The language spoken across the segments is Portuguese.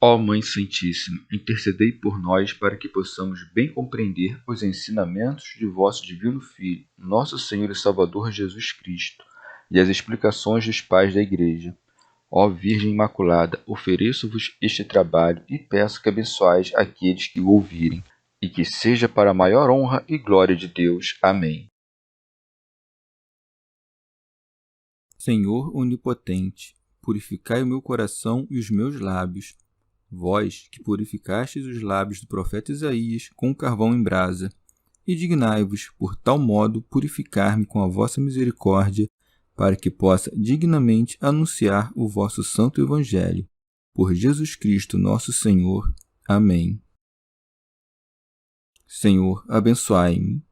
Ó Mãe Santíssima, intercedei por nós para que possamos bem compreender os ensinamentos de vosso Divino Filho, nosso Senhor e Salvador Jesus Cristo, e as explicações dos pais da Igreja. Ó Virgem Imaculada, ofereço-vos este trabalho e peço que abençoais aqueles que o ouvirem, e que seja para a maior honra e glória de Deus. Amém. Senhor onipotente, purificai o meu coração e os meus lábios. Vós, que purificastes os lábios do profeta Isaías com carvão em brasa, e dignai-vos, por tal modo, purificar-me com a vossa misericórdia, para que possa dignamente anunciar o vosso santo Evangelho. Por Jesus Cristo nosso Senhor. Amém. Senhor, abençoai-me.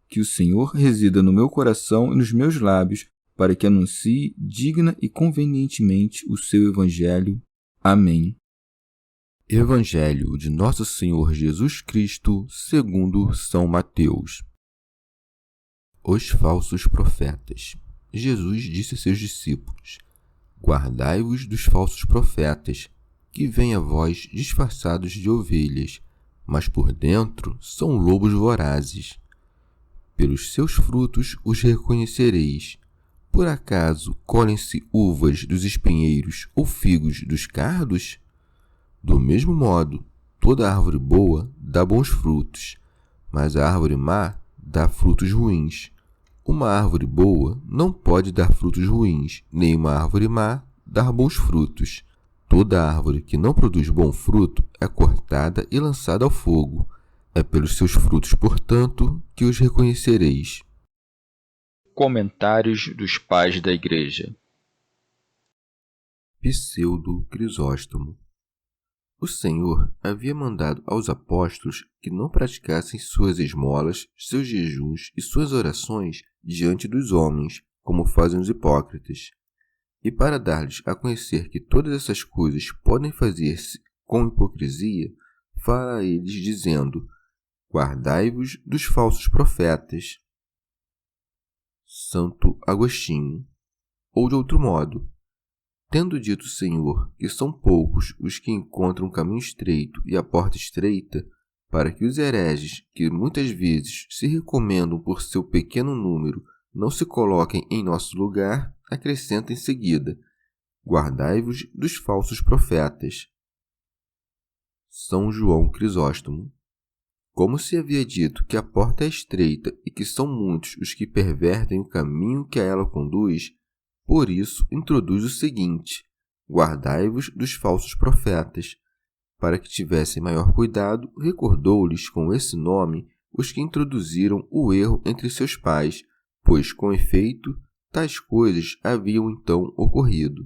Que o Senhor resida no meu coração e nos meus lábios, para que anuncie digna e convenientemente o seu Evangelho. Amém. Evangelho de Nosso Senhor Jesus Cristo, segundo São Mateus. Os falsos profetas. Jesus disse a seus discípulos: Guardai-vos dos falsos profetas, que vêm a vós disfarçados de ovelhas, mas por dentro são lobos vorazes. Pelos seus frutos os reconhecereis. Por acaso colhem-se uvas dos espinheiros ou figos dos cardos? Do mesmo modo, toda árvore boa dá bons frutos, mas a árvore má dá frutos ruins. Uma árvore boa não pode dar frutos ruins, nem uma árvore má dar bons frutos. Toda árvore que não produz bom fruto é cortada e lançada ao fogo. É pelos seus frutos, portanto, que os reconhecereis. Comentários dos Pais da Igreja. Pseudo Crisóstomo. O Senhor havia mandado aos apóstolos que não praticassem suas esmolas, seus jejuns e suas orações diante dos homens, como fazem os hipócritas. E para dar-lhes a conhecer que todas essas coisas podem fazer-se com hipocrisia, fala a eles dizendo: Guardai-vos dos falsos profetas. Santo Agostinho. Ou de outro modo, tendo dito o Senhor que são poucos os que encontram o caminho estreito e a porta estreita, para que os hereges, que muitas vezes se recomendam por seu pequeno número, não se coloquem em nosso lugar, acrescenta em seguida: Guardai-vos dos falsos profetas. São João Crisóstomo. Como se havia dito que a porta é estreita e que são muitos os que pervertem o caminho que a ela conduz, por isso introduz o seguinte: Guardai-vos dos falsos profetas. Para que tivessem maior cuidado, recordou-lhes com esse nome os que introduziram o erro entre seus pais, pois, com efeito, tais coisas haviam então ocorrido.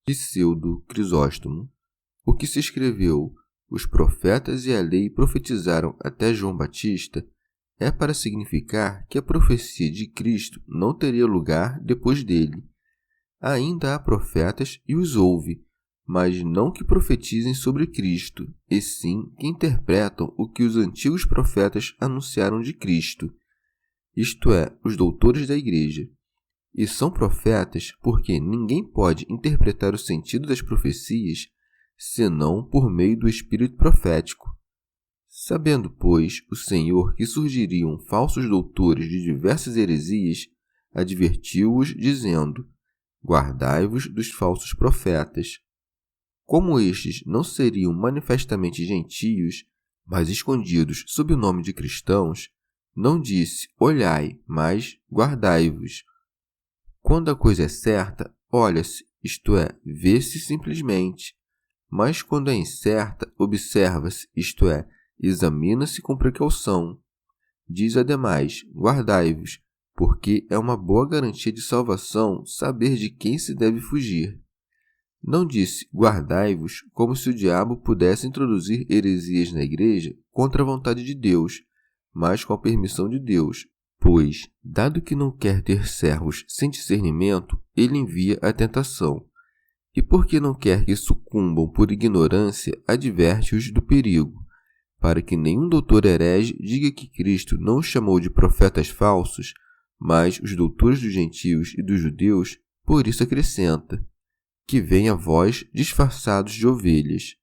Pseudo Crisóstomo. O que se escreveu: Os profetas e a lei profetizaram até João Batista, é para significar que a profecia de Cristo não teria lugar depois dele. Ainda há profetas e os houve, mas não que profetizem sobre Cristo, e sim que interpretam o que os antigos profetas anunciaram de Cristo, isto é, os doutores da Igreja. E são profetas porque ninguém pode interpretar o sentido das profecias senão por meio do espírito profético. Sabendo, pois, o Senhor que surgiriam falsos doutores de diversas heresias, advertiu-os, dizendo: Guardai-vos dos falsos profetas. Como estes não seriam manifestamente gentios, mas escondidos sob o nome de cristãos, não disse: olhai, mas guardai-vos. Quando a coisa é certa, olha-se, isto é, vê-se simplesmente. Mas quando é incerta, observa-se, isto é, examina-se com precaução. Diz ademais: guardai-vos, porque é uma boa garantia de salvação saber de quem se deve fugir. Não disse guardai-vos como se o diabo pudesse introduzir heresias na igreja contra a vontade de Deus, mas com a permissão de Deus, pois, dado que não quer ter servos sem discernimento, ele envia a tentação. E porque não quer que sucumbam por ignorância, adverte-os do perigo, para que nenhum doutor herege diga que Cristo não os chamou de profetas falsos, mas os doutores dos gentios e dos judeus, por isso acrescenta: que vêm a vós disfarçados de ovelhas.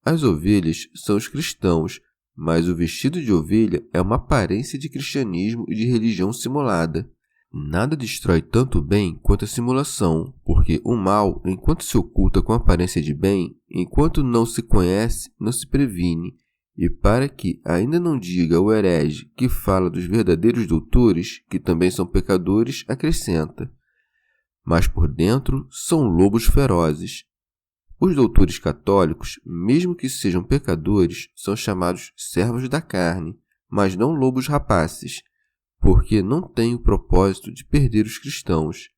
As ovelhas são os cristãos, mas o vestido de ovelha é uma aparência de cristianismo e de religião simulada. Nada destrói tanto o bem quanto a simulação, porque o mal, enquanto se oculta com aparência de bem, enquanto não se conhece, não se previne. E para que ainda não diga o herege que fala dos verdadeiros doutores, que também são pecadores, acrescenta: mas por dentro são lobos ferozes. Os doutores católicos, mesmo que sejam pecadores, são chamados servos da carne, mas não lobos rapaces, porque não têm o propósito de perder os cristãos.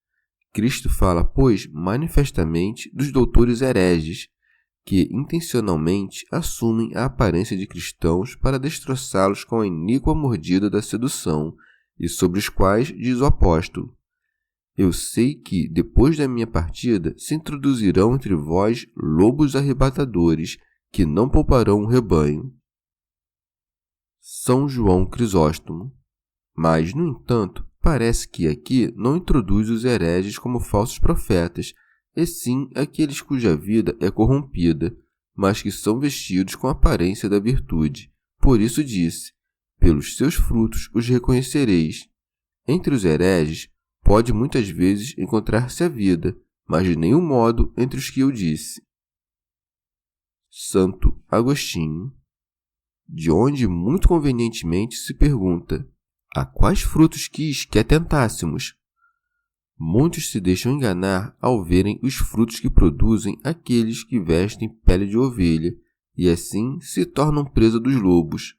Cristo fala, pois, manifestamente dos doutores hereges, que intencionalmente assumem a aparência de cristãos para destroçá-los com a iníqua mordida da sedução, e sobre os quais diz o apóstolo: eu sei que, depois da minha partida, se introduzirão entre vós lobos arrebatadores, que não pouparão o rebanho. São João Crisóstomo. Mas, no entanto, parece que aqui não introduz os hereges como falsos profetas, e sim aqueles cuja vida é corrompida, mas que são vestidos com a aparência da virtude. Por isso disse: pelos seus frutos os reconhecereis. Entre os hereges, pode muitas vezes encontrar-se a vida, mas de nenhum modo entre os que eu disse. Santo Agostinho. De onde muito convenientemente se pergunta: a quais frutos quis que atentássemos? Muitos se deixam enganar ao verem os frutos que produzem aqueles que vestem pele de ovelha, e assim se tornam presa dos lobos.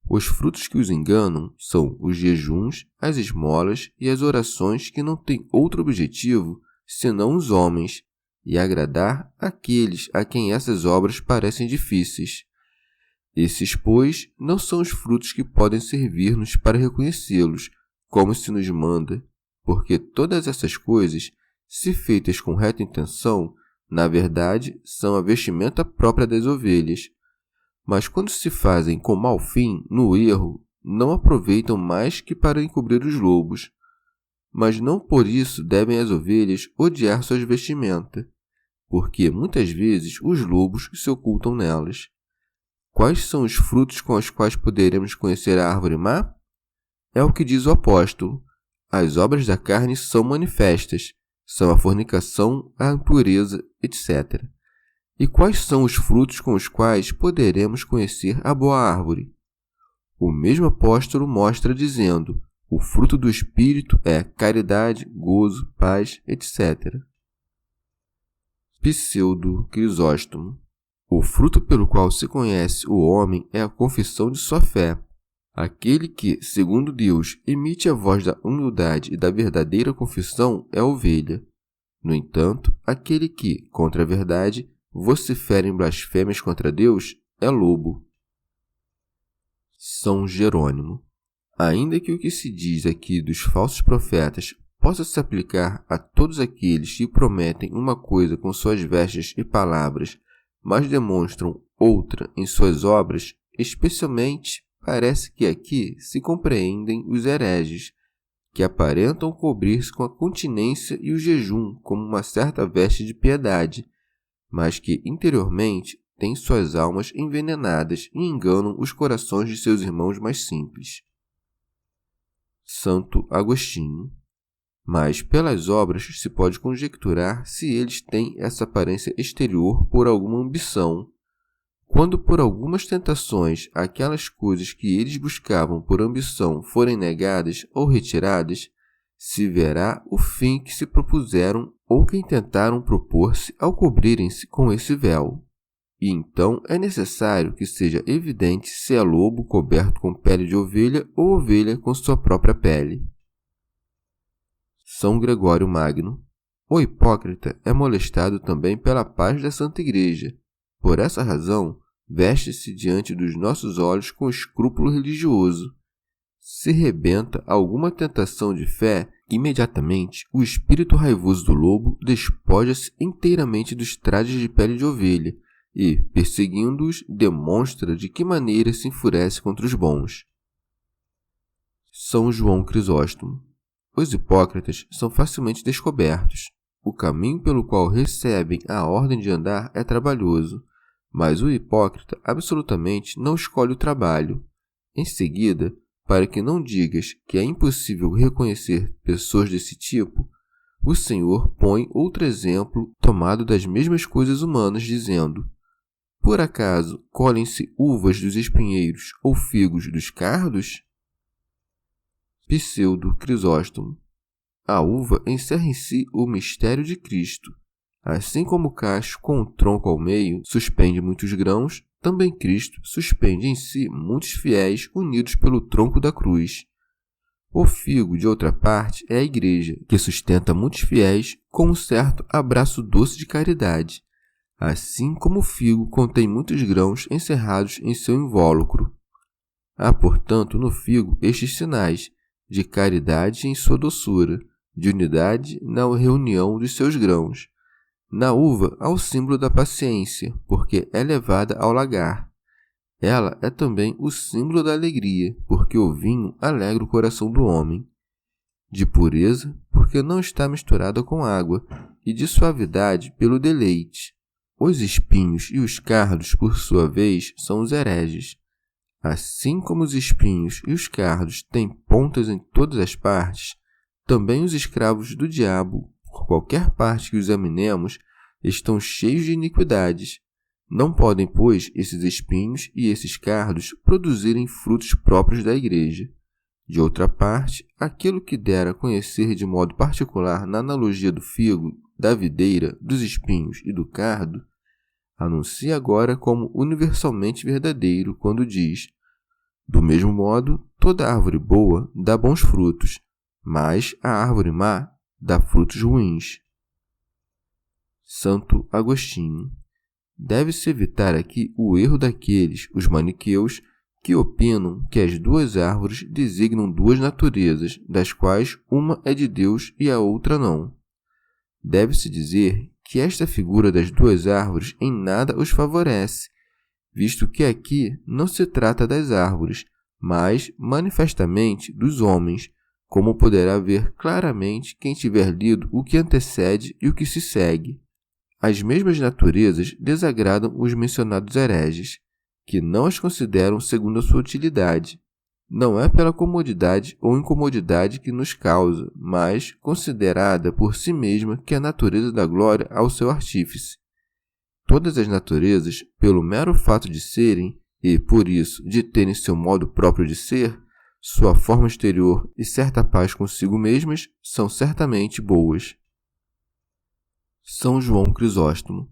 Os frutos que os enganam são os jejuns, as esmolas e as orações que não têm outro objetivo senão os homens, e agradar aqueles a quem essas obras parecem difíceis. Esses, pois, não são os frutos que podem servir-nos para reconhecê-los, como se nos manda, porque todas essas coisas, se feitas com reta intenção, na verdade, são a vestimenta própria das ovelhas. Mas quando se fazem com mau fim, no erro, não aproveitam mais que para encobrir os lobos. Mas não por isso devem as ovelhas odiar suas vestimentas, porque muitas vezes os lobos se ocultam nelas. Quais são os frutos com os quais poderemos conhecer a árvore má? É o que diz o apóstolo: as obras da carne são manifestas, são a fornicação, a impureza, etc. E quais são os frutos com os quais poderemos conhecer a boa árvore? O mesmo apóstolo mostra dizendo: o fruto do Espírito é caridade, gozo, paz, etc. Pseudo Crisóstomo. O fruto pelo qual se conhece o homem é a confissão de sua fé. Aquele que, segundo Deus, emite a voz da humildade e da verdadeira confissão é a ovelha. No entanto, aquele que, contra a verdade, vocifera em blasfêmias contra Deus é lobo. São Jerônimo. Ainda que o que se diz aqui dos falsos profetas possa se aplicar a todos aqueles que prometem uma coisa com suas vestes e palavras, mas demonstram outra em suas obras, especialmente parece que aqui se compreendem os hereges, que aparentam cobrir-se com a continência e o jejum como uma certa veste de piedade, mas que interiormente têm suas almas envenenadas e enganam os corações de seus irmãos mais simples. Santo Agostinho. Mas pelas obras se pode conjecturar se eles têm essa aparência exterior por alguma ambição. Quando por algumas tentações aquelas coisas que eles buscavam por ambição forem negadas ou retiradas, se verá o fim que se propuseram ou que tentaram propor-se ao cobrirem-se com esse véu. E então é necessário que seja evidente se é lobo coberto com pele de ovelha ou ovelha com sua própria pele. São Gregório Magno. O hipócrita é molestado também pela paz da Santa Igreja. Por essa razão, veste-se diante dos nossos olhos com escrúpulo religioso. Se rebenta alguma tentação de fé, imediatamente o espírito raivoso do lobo despoja-se inteiramente dos trajes de pele de ovelha e, perseguindo-os, demonstra de que maneira se enfurece contra os bons. São João Crisóstomo. Os hipócritas são facilmente descobertos. o caminho pelo qual recebem a ordem de andar é trabalhoso, mas o hipócrita absolutamente não escolhe o trabalho. Em seguida, para que não digas que é impossível reconhecer pessoas desse tipo, o Senhor põe outro exemplo tomado das mesmas coisas humanas, dizendo: por acaso colhem-se uvas dos espinheiros ou figos dos cardos? Pseudo Crisóstomo. A uva encerra em si o mistério de Cristo. Assim como o cacho com o tronco ao meio suspende muitos grãos, também Cristo suspende em si muitos fiéis unidos pelo tronco da cruz. O figo, de outra parte, é a igreja, que sustenta muitos fiéis com um certo abraço doce de caridade, assim como o figo contém muitos grãos encerrados em seu invólucro. Há, portanto, no figo estes sinais de caridade em sua doçura, de unidade na reunião dos seus grãos. Na uva há o símbolo da paciência, porque é levada ao lagar. Ela é também o símbolo da alegria, porque o vinho alegra o coração do homem. De pureza, porque não está misturada com água, e de suavidade pelo deleite. Os espinhos e os cardos, por sua vez, são os hereges. Assim como os espinhos e os cardos têm pontas em todas as partes, também os escravos do diabo, por qualquer parte que os examinemos, estão cheios de iniquidades. Não podem, pois, esses espinhos e esses cardos produzirem frutos próprios da igreja. De outra parte, aquilo que dera a conhecer de modo particular na analogia do figo, da videira, dos espinhos e do cardo, anuncia agora como universalmente verdadeiro quando diz: do mesmo modo, toda árvore boa dá bons frutos, mas a árvore má dá frutos ruins. Santo Agostinho. Deve-se evitar aqui o erro daqueles, os maniqueus, que opinam que as duas árvores designam duas naturezas, das quais uma é de Deus e a outra não. Deve-se dizer que esta figura das duas árvores em nada os favorece, visto que aqui não se trata das árvores, mas manifestamente dos homens, como poderá ver claramente quem tiver lido o que antecede e o que se segue. As mesmas naturezas desagradam os mencionados hereges, que não as consideram segundo a sua utilidade. Não é pela comodidade ou incomodidade que nos causa, mas considerada por si mesma que é a natureza da glória ao seu artífice. Todas as naturezas, pelo mero fato de serem, e, por isso, de terem seu modo próprio de ser, sua forma exterior e certa paz consigo mesmas, são certamente boas. São João Crisóstomo.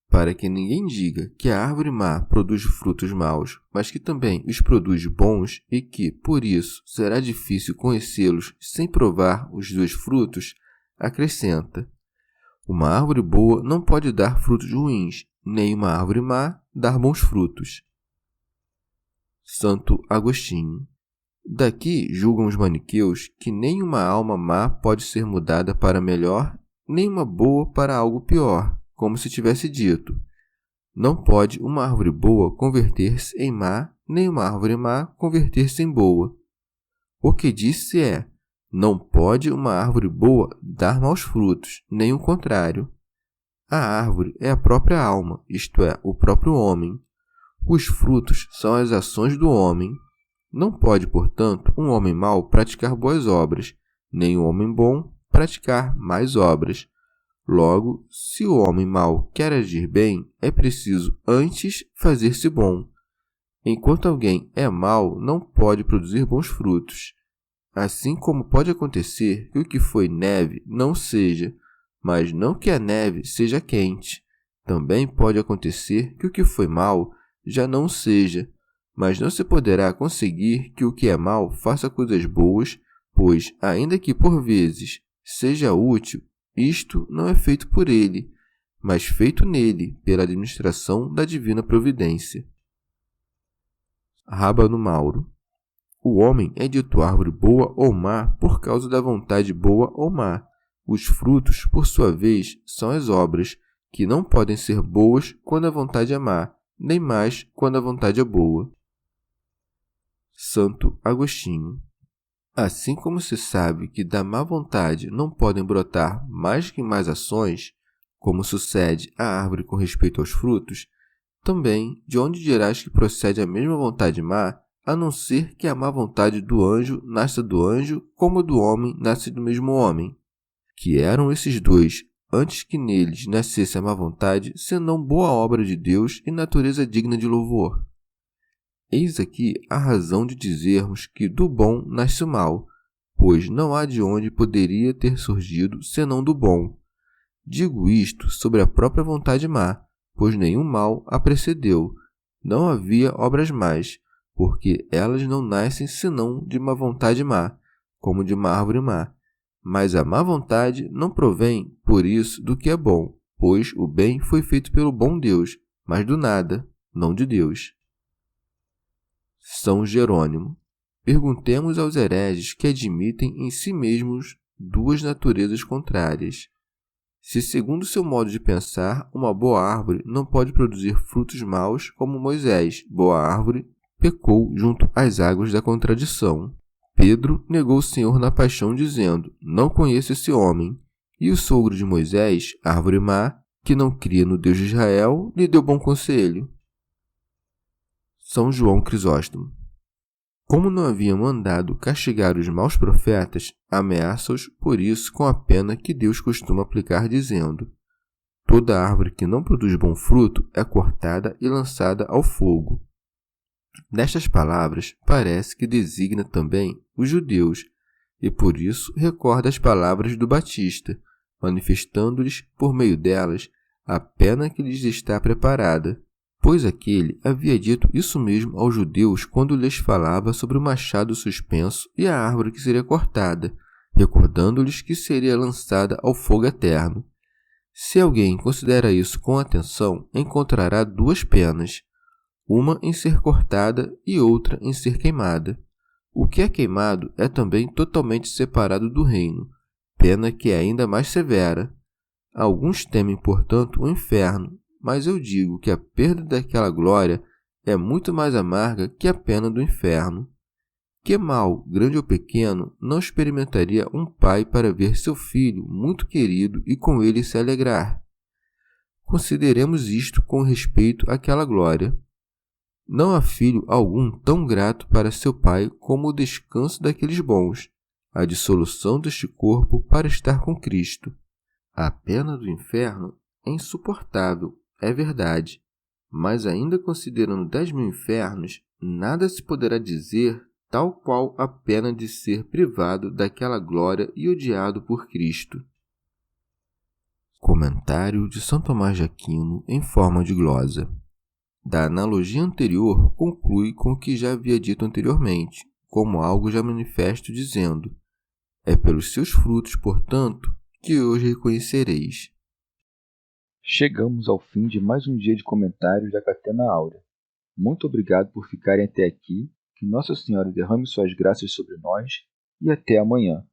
Para que ninguém diga que a árvore má produz frutos maus, mas que também os produz bons e que, por isso, será difícil conhecê-los sem provar os dois frutos, acrescenta: uma árvore boa não pode dar frutos ruins, nem uma árvore má dar bons frutos. Santo Agostinho. Daqui julgam os maniqueus que nem uma alma má pode ser mudada para melhor, nem uma boa para algo pior, como se tivesse dito: não pode uma árvore boa converter-se em má, nem uma árvore má converter-se em boa. O que disse é: não pode uma árvore boa dar maus frutos, nem o contrário. A árvore é a própria alma, isto é, o próprio homem. Os frutos são as ações do homem. Não pode, portanto, um homem mau praticar boas obras, nem um homem bom praticar mais obras. Logo, se o homem mau quer agir bem, é preciso antes fazer-se bom. Enquanto alguém é mau, não pode produzir bons frutos. Assim como pode acontecer que o que foi neve não seja, mas não que a neve seja quente. Também pode acontecer que o que foi mau já não seja, mas não se poderá conseguir que o que é mau faça coisas boas, pois, ainda que por vezes seja útil, isto não é feito por ele, mas feito nele pela administração da divina providência. Rábano Mauro. O homem é dito árvore boa ou má por causa da vontade boa ou má. Os frutos, por sua vez, são as obras, que não podem ser boas quando a vontade é má, nem más quando a vontade é boa. Santo Agostinho. Assim como se sabe que da má vontade não podem brotar mais que más ações, como sucede à árvore com respeito aos frutos, também de onde dirás que procede a mesma vontade má, a não ser que a má vontade do anjo nasça do anjo, como do homem nasce do mesmo homem? Que eram esses dois, antes que neles nascesse a má vontade, senão boa obra de Deus e natureza digna de louvor? Eis aqui a razão de dizermos que do bom nasce o mal, pois não há de onde poderia ter surgido senão do bom. Digo isto sobre a própria vontade má, pois nenhum mal a precedeu. Não havia obras más, porque elas não nascem senão de uma vontade má, como de uma árvore má. Mas a má vontade não provém, por isso, do que é bom, pois o bem foi feito pelo bom Deus, mas do nada, não de Deus. São Jerônimo. Perguntemos aos hereges que admitem em si mesmos duas naturezas contrárias. Se, segundo seu modo de pensar, uma boa árvore não pode produzir frutos maus, como Moisés, boa árvore, pecou junto às águas da contradição. Pedro negou o Senhor na paixão, dizendo: não conheço esse homem. E o sogro de Moisés, árvore má, que não cria no Deus de Israel, lhe deu bom conselho. São João Crisóstomo. Como não havia mandado castigar os maus profetas, ameaça-os por isso com a pena que Deus costuma aplicar, dizendo: toda árvore que não produz bom fruto é cortada e lançada ao fogo. Nestas palavras, parece que designa também os judeus, e por isso recorda as palavras do Batista, manifestando-lhes, por meio delas, a pena que lhes está preparada, pois aquele havia dito isso mesmo aos judeus quando lhes falava sobre o machado suspenso e a árvore que seria cortada, recordando-lhes que seria lançada ao fogo eterno. Se alguém considera isso com atenção, encontrará duas penas, uma em ser cortada e outra em ser queimada. O que é queimado é também totalmente separado do reino, pena que é ainda mais severa. Alguns temem, portanto, o inferno, mas eu digo que a perda daquela glória é muito mais amarga que a pena do inferno. Que mal, grande ou pequeno, não experimentaria um pai para ver seu filho muito querido e com ele se alegrar? Consideremos isto com respeito àquela glória. Não há filho algum tão grato para seu pai como o descanso daqueles bons, a dissolução deste corpo para estar com Cristo. A pena do inferno é insuportável, é verdade, mas ainda considerando 10.000 infernos, nada se poderá dizer tal qual a pena de ser privado daquela glória e odiado por Cristo. Comentário de São Tomás de Aquino em forma de glosa. Da analogia anterior, conclui com o que já havia dito anteriormente, como algo já manifesto, dizendo: é pelos seus frutos, portanto, que hoje reconhecereis. Chegamos ao fim de mais um dia de comentários da Catena Áurea. Muito obrigado por ficarem até aqui, que Nossa Senhora derrame suas graças sobre nós e até amanhã.